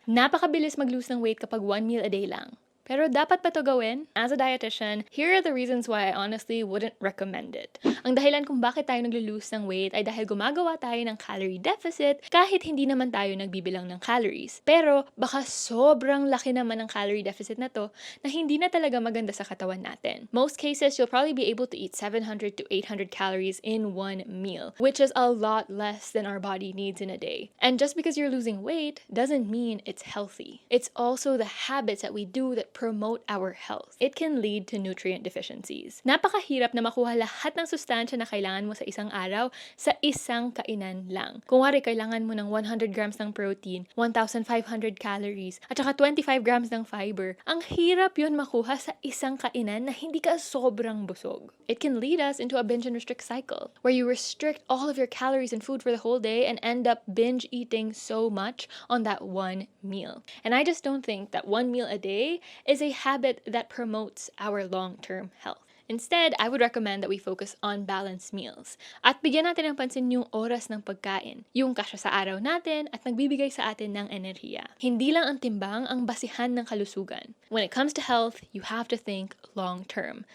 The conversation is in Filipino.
Napakabilis mag-lose ng weight kapag one meal a day lang. Pero dapat ba to gawin? As a dietitian, here are the reasons why I honestly wouldn't recommend it. Ang dahilan kung bakit tayo naglo-lose ng weight ay dahil gumagawa tayo ng calorie deficit kahit hindi naman tayo nagbibilang ng calories. Pero baka sobrang laki naman ng calorie deficit na to na hindi na talaga maganda sa katawan natin. Most cases, you'll probably be able to eat 700 to 800 calories in one meal, which is a lot less than our body needs in a day. And just because you're losing weight doesn't mean it's healthy. It's also the habits that we do that promote our health. It can lead to nutrient deficiencies. Napakahirap na makuha lahat ng sustansya na kailangan mo sa isang araw sa isang kainan lang. Kung wari kailangan mo ng 100 grams ng protein, 1,500 calories, at saka 25 grams ng fiber, ang hirap yun makuha sa isang kainan na hindi ka sobrang busog. It can lead us into a binge and restrict cycle, where you restrict all of your calories and food for the whole day and end up binge eating so much on that one meal. And I just don't think that one meal a day is a habit that promotes our long-term health. Instead, I would recommend that we focus on balanced meals. At bigyan natin ng pansin yung oras ng pagkain, yung kasya sa araw natin at nagbibigay sa atin ng enerhiya. Hindi lang ang timbang ang basihan ng kalusugan. When it comes to health, you have to think long-term.